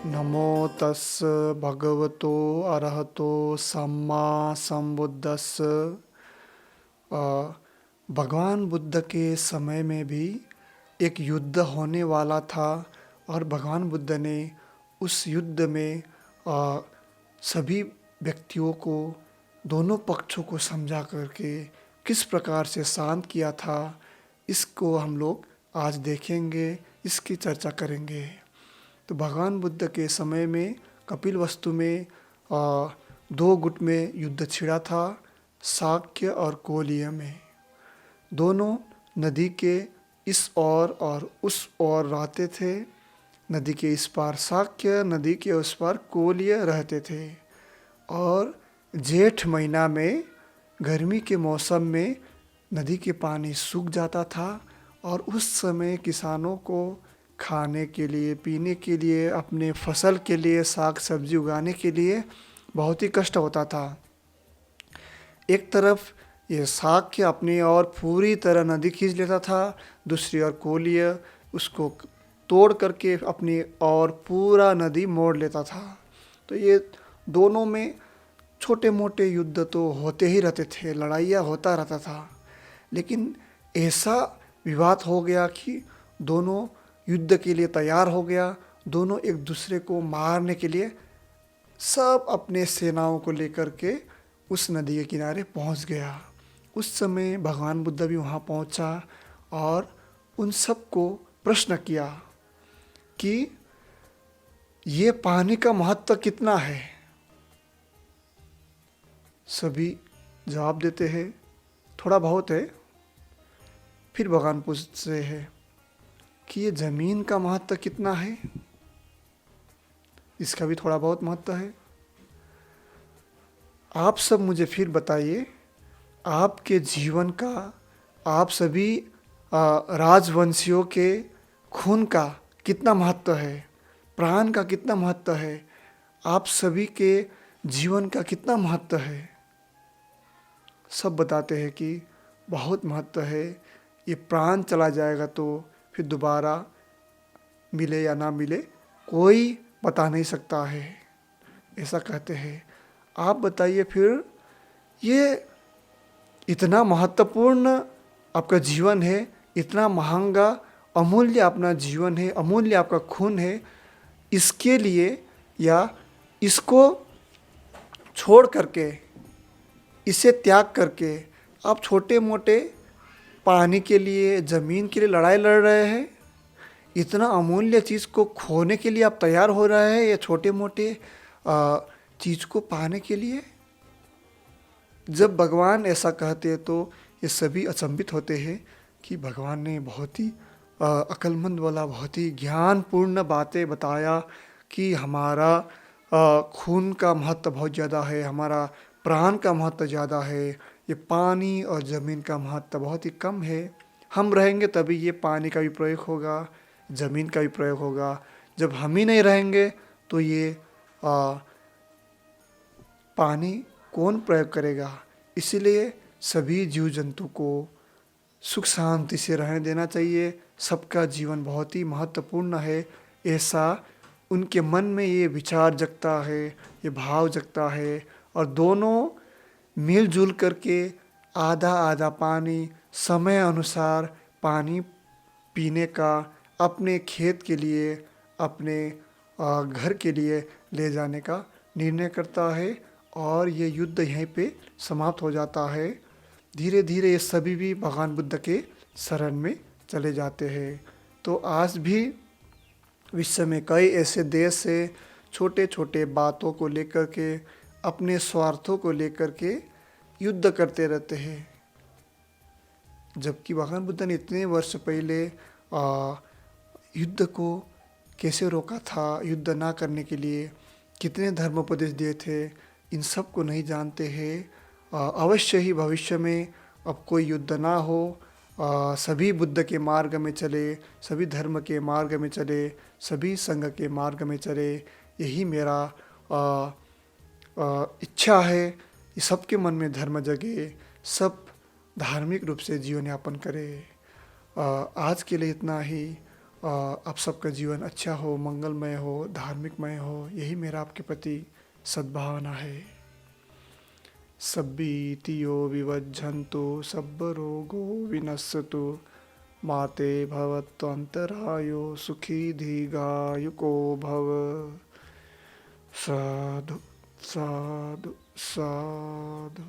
नमो तस् भगवतो अरहतो सम्मा संबुद्धस्स। भगवान बुद्ध के समय में भी एक युद्ध होने वाला था और भगवान बुद्ध ने उस युद्ध में सभी व्यक्तियों को, दोनों पक्षों को समझा करके किस प्रकार से शांत किया था, इसको हम लोग आज देखेंगे, इसकी चर्चा करेंगे। तो भगवान बुद्ध के समय में कपिलवस्तु में दो गुट में युद्ध छिड़ा था, शाक्य और कोलिय में। दोनों नदी के इस ओर और उस ओर रहते थे। नदी के इस पार शाक्य, नदी के उस पार कोलिय रहते थे। और जेठ महीना में, गर्मी के मौसम में नदी के पानी सूख जाता था और उस समय किसानों को खाने के लिए, पीने के लिए, अपने फसल के लिए, साग सब्जी उगाने के लिए बहुत ही कष्ट होता था। एक तरफ ये शाक्य अपनी ओर पूरी तरह नदी खींच लेता था, दूसरी ओर कोलिय उसको तोड़ करके अपनी ओर पूरा नदी मोड़ लेता था। तो ये दोनों में छोटे मोटे युद्ध तो होते ही रहते थे, लड़ाइयाँ होता रहता था। लेकिन ऐसा विवाद हो गया कि दोनों युद्ध के लिए तैयार हो गया। दोनों एक दूसरे को मारने के लिए सब अपने सेनाओं को लेकर के उस नदी के किनारे पहुंच गया। उस समय भगवान बुद्ध भी वहां पहुंचा और उन सबको प्रश्न किया कि ये पानी का महत्व कितना है। सभी जवाब देते हैं थोड़ा बहुत है। फिर भगवान पूछते हैं कि ये ज़मीन का महत्व कितना है, इसका भी थोड़ा बहुत महत्व है। आप सब मुझे फिर बताइए, आपके जीवन का, आप सभी राजवंशियों के खून का कितना महत्व है, प्राण का कितना महत्व है, आप सभी के जीवन का कितना महत्व है। सब बताते हैं कि बहुत महत्व है। ये प्राण चला जाएगा तो फिर दोबारा मिले या ना मिले कोई बता नहीं सकता है, ऐसा कहते हैं। आप बताइए फिर, ये इतना महत्वपूर्ण आपका जीवन है, इतना महंगा अमूल्य अपना जीवन है, अमूल्य आपका खून है, इसके लिए या इसको छोड़ करके, इसे त्याग करके आप छोटे मोटे पानी के लिए, ज़मीन के लिए लड़ाई लड़ रहे हैं। इतना अमूल्य चीज़ को खोने के लिए आप तैयार हो रहे हैं, या छोटे मोटे चीज़ को पाने के लिए। जब भगवान ऐसा कहते हैं तो ये सभी अचंभित होते हैं कि भगवान ने बहुत ही अक्लमंद वाला, बहुत ही ज्ञानपूर्ण बातें बताया कि हमारा खून का महत्व बहुत ज़्यादा है, हमारा प्राण का महत्व ज़्यादा है, ये पानी और ज़मीन का महत्व बहुत ही कम है। हम रहेंगे तभी ये पानी का भी प्रयोग होगा, ज़मीन का भी प्रयोग होगा। जब हम ही नहीं रहेंगे तो ये पानी कौन प्रयोग करेगा। इसीलिए सभी जीव जंतु को सुख शांति से रहने देना चाहिए। सबका जीवन बहुत ही महत्वपूर्ण है, ऐसा उनके मन में ये विचार जगता है, ये भाव जगता है। और दोनों मिलजुल करके आधा आधा पानी समय अनुसार पानी पीने का, अपने खेत के लिए, अपने घर के लिए ले जाने का निर्णय करता है। और ये युद्ध यहीं पे समाप्त हो जाता है। धीरे धीरे ये सभी भी भगवान बुद्ध के शरण में चले जाते हैं। तो आज भी विश्व में कई ऐसे देश हैं, छोटे छोटे बातों को लेकर के, अपने स्वार्थों को लेकर के युद्ध करते रहते हैं। जबकि भगवान बुद्ध ने इतने वर्ष पहले युद्ध को कैसे रोका था, युद्ध ना करने के लिए कितने धर्मोपदेश दिए थे, इन सब को नहीं जानते हैं। अवश्य ही भविष्य में अब कोई युद्ध ना हो, सभी बुद्ध के मार्ग में चले, सभी धर्म के मार्ग में चले, सभी संघ के मार्ग में चले, यही मेरा इच्छा है। ये सबके मन में धर्म जगे, सब धार्मिक रूप से जीवन यापन करे। आज के लिए इतना ही। आप सबका जीवन अच्छा हो, मंगलमय हो, धार्मिकमय हो, यही मेरा आपके प्रति सद्भावना है। सब्बीतियो विवज्झन्तु सब्ब रोगो विनश्यतु माते भवत्वन्तरायो सुखी दीर्घायुको भव। साधु साधु साधु।